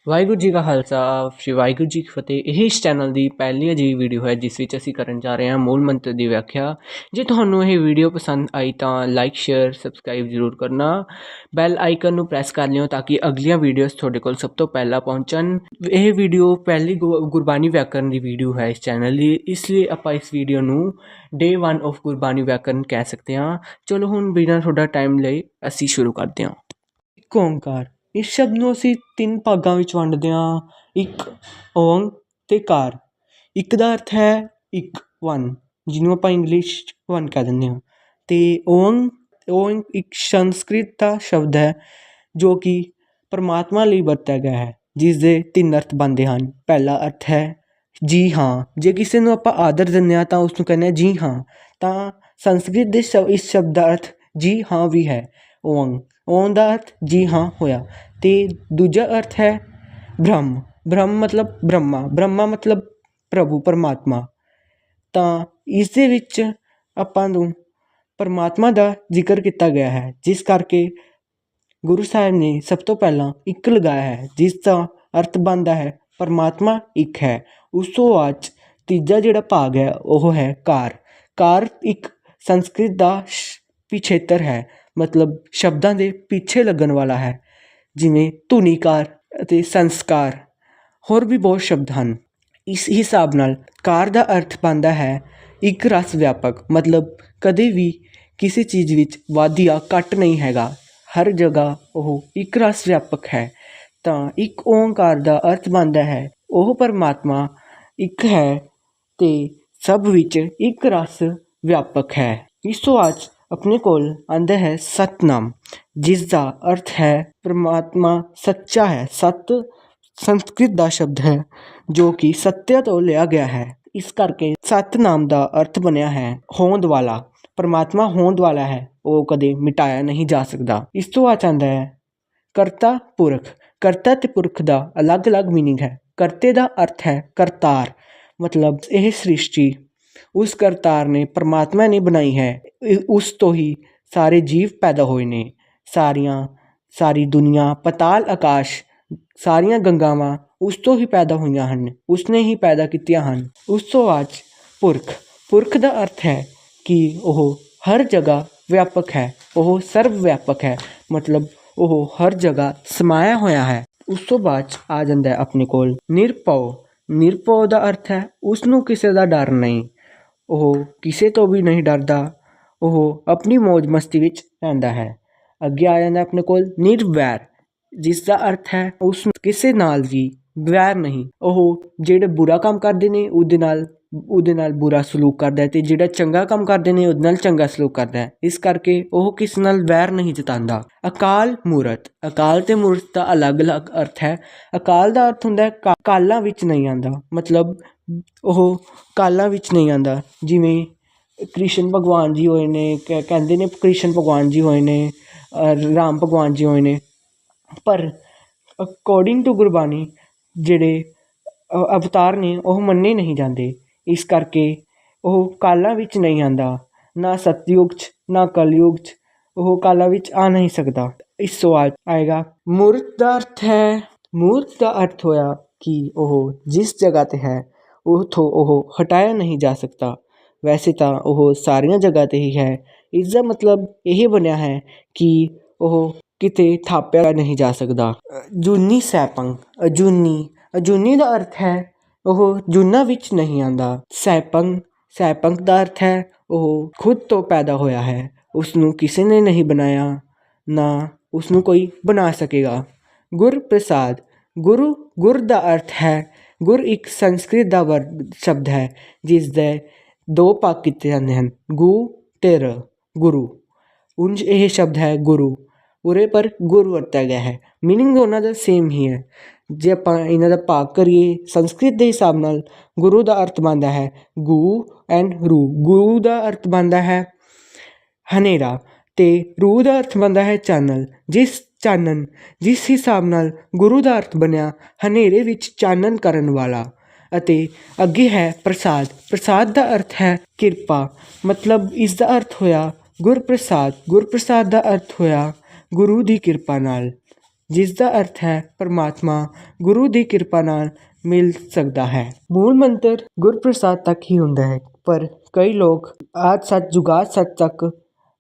ਵਾਹਿਗੁਰੂ ਜੀ ਕਾ ਖਾਲਸਾ ਸ਼੍ਰੀ ਵਾਹਿਗੁਰੂ ਜੀ ਕੀ ਫਤਿਹ। ਇਹ ਇਸ ਚੈਨਲ ਦੀ ਪਹਿਲੀ ਅਜਿਹੀ ਵੀਡੀਓ ਹੈ ਜਿਸ ਵਿੱਚ ਅਸੀਂ ਕਰਨ ਜਾ ਰਹੇ ਹਾਂ ਮੂਲ ਮੰਤਰ ਦੀ ਵਿਆਖਿਆ। ਜੇ ਤੁਹਾਨੂੰ ਇਹ ਵੀਡੀਓ ਪਸੰਦ ਆਈ ਤਾਂ ਲਾਈਕ ਸ਼ੇਅਰ ਸਬਸਕ੍ਰਾਈਬ ਜ਼ਰੂਰ ਕਰਨਾ। ਬੈਲ ਆਈਕਨ ਨੂੰ ਪ੍ਰੈਸ ਕਰ ਲਿਓ ਤਾਂ ਕਿ ਅਗਲੀਆਂ ਵੀਡੀਓਜ਼ ਤੁਹਾਡੇ ਕੋਲ ਸਭ ਤੋਂ ਪਹਿਲਾਂ ਪਹੁੰਚਣ। ਇਹ ਵੀਡੀਓ ਪਹਿਲੀ ਗੁਰਬਾਣੀ ਵਿਆਕਰਨ ਦੀ ਵੀਡੀਓ ਹੈ ਇਸ ਚੈਨਲ ਦੀ, ਇਸ ਲਈ ਆਪਾਂ ਇਸ ਵੀਡੀਓ ਨੂੰ ਡੇ 1 ਆਫ ਗੁਰਬਾਣੀ ਵਿਆਕਰਨ ਕਹਿ ਸਕਦੇ ਹਾਂ। ਚਲੋ ਹੁਣ ਬਿਨਾਂ ਤੁਹਾਡਾ ਟਾਈਮ ਲਈ ਅਸੀਂ ਸ਼ੁਰੂ ਕਰਦੇ ਹਾਂ। ਇੱਕ ਓਂਕਾਰ, ਇਸ ਸ਼ਬਦ ਨੂੰ ਅਸੀਂ ਤਿੰਨ ਭਾਗਾਂ ਵਿੱਚ ਵੰਡਦੇ ਹਾਂ, ਇੱਕ ਓਂਗ ਅਤੇ ਕਾਰ। ਇੱਕ ਦਾ ਅਰਥ ਹੈ ਇੱਕ, ਵਨ, ਜਿਹਨੂੰ ਆਪਾਂ ਇੰਗਲਿਸ਼ 'ਚ ਵਨ ਕਹਿ ਦਿੰਦੇ ਹਾਂ। ਅਤੇ ਓਂਗ ਇੱਕ ਸੰਸਕ੍ਰਿਤ ਦਾ ਸ਼ਬਦ ਹੈ ਜੋ ਕਿ ਪਰਮਾਤਮਾ ਲਈ ਵਰਤਿਆ ਗਿਆ ਹੈ, ਜਿਸ ਦੇ ਤਿੰਨ ਅਰਥ ਬਣਦੇ ਹਨ। ਪਹਿਲਾ ਅਰਥ ਹੈ ਜੀ ਹਾਂ, ਜੇ ਕਿਸੇ ਨੂੰ ਆਪਾਂ ਆਦਰ ਦਿੰਦੇ ਹਾਂ ਤਾਂ ਉਸਨੂੰ ਕਹਿੰਦੇ ਹਾਂ ਜੀ ਹਾਂ, ਤਾਂ ਸੰਸਕ੍ਰਿਤ ਦੇ ਇਸ ਸ਼ਬਦ ਦਾ ਅਰਥ ਜੀ ਹਾਂ ਵੀ ਹੈ। ਓਂਗ ਦਾ ਅਰਥ ਜੀ ਹਾਂ ਹੋਇਆ। ਅਤੇ ਦੂਜਾ ਅਰਥ ਹੈ ਬ੍ਰਹਮ ਮਤਲਬ ਬ੍ਰਹਮਾ ਮਤਲਬ ਪ੍ਰਭੂ ਪਰਮਾਤਮਾ। ਤਾਂ ਇਸ ਦੇ ਵਿੱਚ ਆਪਾਂ ਨੂੰ ਪਰਮਾਤਮਾ ਦਾ ਜ਼ਿਕਰ ਕੀਤਾ ਗਿਆ ਹੈ, ਜਿਸ ਕਰਕੇ ਗੁਰੂ ਸਾਹਿਬ ਨੇ ਸਭ ਤੋਂ ਪਹਿਲਾਂ ਇੱਕ ਲਗਾਇਆ ਹੈ, ਜਿਸ ਦਾ ਅਰਥ ਬਣਦਾ ਹੈ ਪਰਮਾਤਮਾ ਇੱਕ ਹੈ। ਉਸ ਤੋਂ ਬਾਅਦ ਤੀਜਾ ਜਿਹੜਾ ਭਾਗ ਹੈ ਉਹ ਹੈ ਕਾਰ ਇੱਕ ਸੰਸਕ੍ਰਿਤ ਦਾ ਪਿਛੇਤਰ ਹੈ, ਮਤਲਬ ਸ਼ਬਦਾਂ ਦੇ ਪਿੱਛੇ ਲੱਗਣ ਵਾਲਾ ਹੈ, ਜਿਵੇਂ ਧੁਨੀਕਾਰ ਅਤੇ ਸੰਸਕਾਰ, ਹੋਰ ਵੀ ਬਹੁਤ ਸ਼ਬਦ ਹਨ। ਇਸ ਹਿਸਾਬ ਨਾਲ ਕਾਰ ਦਾ ਅਰਥ ਬਣਦਾ ਹੈ ਇੱਕ ਰਸ ਵਿਆਪਕ, ਮਤਲਬ ਕਦੇ ਵੀ ਕਿਸੇ ਚੀਜ਼ ਵਿੱਚ ਵੱਧ ਜਾਂ ਘੱਟ ਨਹੀਂ ਹੈਗਾ, ਹਰ ਜਗ੍ਹਾ ਉਹ ਇੱਕ ਰਸ ਵਿਆਪਕ ਹੈ। ਤਾਂ ਇੱਕ ਓਂਕਾਰ ਦਾ ਅਰਥ ਬਣਦਾ ਹੈ ਉਹ ਪਰਮਾਤਮਾ ਇੱਕ ਹੈ ਅਤੇ ਸਭ ਵਿੱਚ ਇੱਕ ਰਸ ਵਿਆਪਕ ਹੈ। ਇਸ ਤੋਂ ਬਾਅਦ ਆਪਣੇ ਕੋਲ ਆਉਂਦਾ ਹੈ ਸਤਨਾਮ, ਜਿਸ ਦਾ ਅਰਥ ਹੈ ਪਰਮਾਤਮਾ ਸੱਚਾ ਹੈ। ਸਤ ਸੰਸਕ੍ਰਿਤ ਦਾ ਸ਼ਬਦ ਹੈ ਜੋ ਕਿ ਸੱਤਿਆ ਤੋਂ ਲਿਆ ਗਿਆ ਹੈ, ਇਸ ਕਰਕੇ ਸਤਨਾਮ ਦਾ ਅਰਥ ਬਣਿਆ ਹੈ ਹੋਂਦ ਵਾਲਾ। ਪਰਮਾਤਮਾ ਹੋਂਦ ਵਾਲਾ ਹੈ, ਉਹ ਕਦੇ ਮਿਟਾਇਆ ਨਹੀਂ ਜਾ ਸਕਦਾ। ਇਸ ਤੋਂ ਬਾਅਦ ਆਉਂਦਾ ਹੈ ਕਰਤਾ ਪੁਰਖ। ਕਰਤਾ ਅਤੇ ਪੁਰਖ ਦਾ ਅਲੱਗ ਅਲੱਗ ਮੀਨਿੰਗ ਹੈ। ਕਰਤੇ ਦਾ ਅਰਥ ਹੈ ਕਰਤਾਰ, ਮਤਲਬ ਇਹ ਸ੍ਰਿਸ਼ਟੀ ਉਸ ਕਰਤਾਰ ਨੇ, ਪਰਮਾਤਮਾ ਨੇ ਬਣਾਈ ਹੈ, ਉਸ ਤੋਂ ਹੀ ਸਾਰੇ ਜੀਵ ਪੈਦਾ ਹੋਏ ਨੇ। ਸਾਰੀ ਦੁਨੀਆ, ਪਤਾਲ ਆਕਾਸ਼, ਸਾਰੀਆਂ ਗੰਗਾਵਾਂ ਉਸ ਤੋਂ ਹੀ ਪੈਦਾ ਹੋਈਆਂ ਹਨ, ਉਸਨੇ ਹੀ ਪੈਦਾ ਕੀਤੀਆਂ ਹਨ। ਉਸ ਤੋਂ ਬਾਅਦ ਪੁਰਖ ਦਾ ਅਰਥ ਹੈ ਕਿ ਉਹ ਹਰ ਜਗ੍ਹਾ ਵਿਆਪਕ ਹੈ, ਉਹ ਸਰਵ ਵਿਆਪਕ ਹੈ, ਮਤਲਬ ਉਹ ਹਰ ਜਗ੍ਹਾ ਸਮਾਇਆ ਹੋਇਆ ਹੈ। ਉਸ ਤੋਂ ਬਾਅਦ ਆ ਜਾਂਦਾ ਹੈ ਆਪਣੇ ਕੋਲ ਨਿਰਭਉ ਦਾ ਅਰਥ ਹੈ ਉਸਨੂੰ ਕਿਸੇ ਦਾ ਡਰ ਨਹੀਂ, ਉਹ ਕਿਸੇ ਤੋਂ ਵੀ ਨਹੀਂ ਡਰਦਾ, ਉਹ ਆਪਣੀ ਮੌਜ ਮਸਤੀ ਵਿੱਚ ਰਹਿੰਦਾ ਹੈ। ਅੱਗੇ ਆ ਜਾਂਦਾ ਆਪਣੇ ਕੋਲ ਨਿਰਵੈਰ, ਜਿਸ ਦਾ ਅਰਥ ਹੈ ਉਸ ਕਿਸੇ ਨਾਲ ਵੀ ਵੈਰ ਨਹੀਂ, ਉਹ ਜਿਹੜੇ ਬੁਰਾ ਕੰਮ ਕਰਦੇ ਨੇ ਉਹਦੇ ਨਾਲ ਬੁਰਾ ਸਲੂਕ ਕਰਦਾ ਹੈ, ਅਤੇ ਜਿਹੜਾ ਚੰਗਾ ਕੰਮ ਕਰਦੇ ਨੇ ਉਹਦੇ ਨਾਲ ਚੰਗਾ ਸਲੂਕ ਕਰਦਾ ਹੈ, ਇਸ ਕਰਕੇ ਉਹ ਕਿਸੇ ਨਾਲ ਵੈਰ ਨਹੀਂ ਜਤਾਉਂਦਾ। ਅਕਾਲ ਮੂਰਤ ਅਤੇ ਮੂਰਤ ਦਾ ਅਲੱਗ ਅਲੱਗ ਅਰਥ ਹੈ। ਅਕਾਲ ਦਾ ਅਰਥ ਹੁੰਦਾ ਹੈ ਕਾਲਾਂ ਵਿੱਚ ਨਹੀਂ ਆਉਂਦਾ, ਮਤਲਬ ਉਹ ਕਾਲਾਂ ਵਿੱਚ ਨਹੀਂ ਆਉਂਦਾ, ਜਿਵੇਂ ਕ੍ਰਿਸ਼ਨ ਭਗਵਾਨ ਜੀ ਹੋਏ ਨੇ, ਕਹਿੰਦੇ ਨੇ ਕ੍ਰਿਸ਼ਨ ਭਗਵਾਨ ਜੀ ਹੋਏ ਨੇ, ਰਾਮ ਭਗਵਾਨ ਜੀ ਹੋਏ ਨੇ, ਪਰ ਅਕੋਰਡਿੰਗ ਟੂ ਗੁਰਬਾਣੀ ਜਿਹੜੇ ਅਵਤਾਰ ਨੇ ਉਹ ਮੰਨੇ ਨਹੀਂ ਜਾਂਦੇ, ਇਸ ਕਰਕੇ ਉਹ ਕਾਲਾਂ ਵਿੱਚ ਨਹੀਂ ਆਉਂਦਾ, ਨਾ ਸਤਯੁਗ 'ਚ ਨਾ ਕਲਯੁਗ 'ਚ ਉਹ ਕਾਲਾਂ ਵਿੱਚ ਆ ਨਹੀਂ ਸਕਦਾ। ਇਸ ਤੋਂ ਬਾਅਦ ਆਏਗਾ ਮੂਰਤ ਦਾ ਅਰਥ ਹੋਇਆ ਕਿ ਉਹ ਜਿਸ ਜਗ੍ਹਾ 'ਤੇ ਹੈ ਉੱਥੋਂ ਉਹ ਹਟਾਇਆ ਨਹੀਂ ਜਾ ਸਕਦਾ। ਵੈਸੇ ਤਾਂ ਉਹ ਸਾਰੀਆਂ ਜਗ੍ਹਾ 'ਤੇ ਹੀ ਹੈ, ਇਸ ਦਾ ਮਤਲਬ ਇਹ ਬਣਿਆ ਹੈ ਕਿ ਉਹ ਕਿਤੇ ਥਾਪਿਆ ਨਹੀਂ ਜਾ ਸਕਦਾ। ਜੂਨੀ ਸੈਪੰਗ, ਅਜੂਨੀ ਦਾ ਅਰਥ ਹੈ ਉਹ ਜੂਨਾਂ ਵਿੱਚ ਨਹੀਂ ਆਉਂਦਾ। ਸੈਪੰਗ ਦਾ ਅਰਥ ਹੈ ਉਹ ਖੁਦ ਤੋਂ ਪੈਦਾ ਹੋਇਆ ਹੈ, ਉਸਨੂੰ ਕਿਸੇ ਨੇ ਨਹੀਂ ਬਣਾਇਆ, ਨਾ ਉਸਨੂੰ ਕੋਈ ਬਣਾ ਸਕੇਗਾ। ਗੁਰ ਦਾ ਅਰਥ ਹੈ, ਗੁਰ ਇੱਕ ਸੰਸਕ੍ਰਿਤ ਦਾ ਸ਼ਬਦ ਹੈ ਜਿਸ ਦੇ ਦੋ ਭਾਗ ਕੀਤੇ ਜਾਂਦੇ ਹਨ, ਗੁ ਅਤੇ ਰ, ਗੁਰੂ। ਉਂਝ ਇਹ ਸ਼ਬਦ ਹੈ ਗੁਰੂ, ਉਰੇ ਪਰ ਗੁਰ ਵਰਤਿਆ ਗਿਆ ਹੈ, ਮੀਨਿੰਗ ਉਹਨਾਂ ਦਾ ਸੇਮ ਹੀ ਹੈ। ਜੇ ਆਪਾਂ ਇਹਨਾਂ ਦਾ ਭਾਗ ਕਰੀਏ ਸੰਸਕ੍ਰਿਤ ਦੇ ਹਿਸਾਬ ਨਾਲ, ਗੁਰੂ ਦਾ ਅਰਥ ਬਣਦਾ ਹੈ ਗੂ ਐਂਡ ਰੂ। ਗੁਰੂ ਦਾ ਅਰਥ ਬਣਦਾ ਹੈ ਹਨੇਰਾ ਅਤੇ ਰੂ ਦਾ ਅਰਥ ਬਣਦਾ ਹੈ ਚਾਨਣ। ਜਿਸ ਹਿਸਾਬ ਨਾਲ ਗੁਰੂ ਦਾ ਅਰਥ ਬਣਿਆ ਹਨੇਰੇ ਵਿੱਚ ਚਾਨਣ ਕਰਨ ਵਾਲਾ। ਅਤੇ ਅੱਗੇ ਹੈ ਪ੍ਰਸਾਦ ਦਾ ਅਰਥ ਹੈ ਕਿਰਪਾ, ਮਤਲਬ ਇਸ ਦਾ ਅਰਥ ਹੋਇਆ ਗੁਰਪ੍ਰਸਾਦ ਦਾ ਅਰਥ ਹੋਇਆ ਗੁਰੂ ਦੀ ਕਿਰਪਾ ਨਾਲ। ਜਿਸ ਦਾ ਅਰਥ ਹੈ ਪਰਮਾਤਮਾ ਗੁਰੂ ਦੀ ਕਿਰਪਾ ਨਾਲ ਮਿਲ ਸਕਦਾ ਹੈ। ਮੂਲ ਮੰਤਰ ਗੁਰਪ੍ਰਸਾਦ ਤੱਕ ਹੀ ਹੁੰਦਾ ਹੈ, ਪਰ ਕਈ ਲੋਕ ਆਦ ਸੱਚ ਜੁਗਾਦ ਸੱਚ ਤੱਕ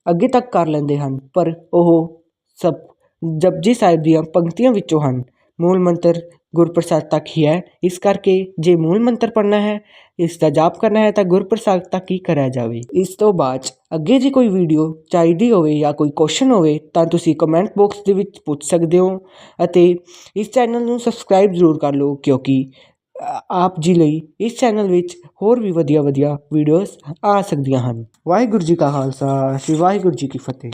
ਅੱਗੇ ਤੱਕ ਕਰ ਲੈਂਦੇ ਹਨ, ਪਰ ਉਹ ਸਭ ਜਪਜੀ ਸਾਹਿਬ ਦੀਆਂ ਪੰਕਤੀਆਂ ਵਿੱਚੋਂ ਹਨ। ਮੂਲ ਮੰਤਰ ਗੁਰਪ੍ਰਸਾਦ ਤੱਕ ਹੀ ਹੈ। ਇਸ ਕਰਕੇ ਜੇ ਮੂਲ ਮੰਤਰ ਪੜ੍ਹਨਾ ਹੈ, ਇਸ ਦਾ ਜਾਪ ਕਰਨਾ ਹੈ ਤਾਂ ਗੁਰਪ੍ਰਸਾਦ ਤੱਕ ਹੀ ਕਰਿਆ ਜਾਵੇ। ਇਸ ਤੋਂ ਬਾਅਦ ਅੱਗੇ ਜੇ ਕੋਈ ਵੀਡੀਓ ਚਾਹੀਦੀ ਹੋਵੇ ਜਾਂ ਕੋਈ ਕੁਐਸਚਨ ਹੋਵੇ ਤਾਂ ਤੁਸੀਂ ਕਮੈਂਟ ਬਾਕਸ ਦੇ ਵਿੱਚ ਪੁੱਛ ਸਕਦੇ ਹੋ ਅਤੇ ਇਸ ਚੈਨਲ ਨੂੰ ਸਬਸਕ੍ਰਾਈਬ ਜ਼ਰੂਰ ਕਰ ਲਓ, ਕਿਉਂਕਿ ਆਪ ਜੀ ਲਈ ਇਸ ਚੈਨਲ ਵਿੱਚ ਹੋਰ ਵੀ ਵਧੀਆ ਵੀਡੀਓਜ਼ ਆ ਸਕਦੀਆਂ ਹਨ। ਵਾਹਿਗੁਰੂ ਜੀ ਕਾ ਖਾਲਸਾ, ਸ਼੍ਰੀ ਵਾਹਿਗੁਰੂ ਜੀ ਕੀ ਫਤਿਹ।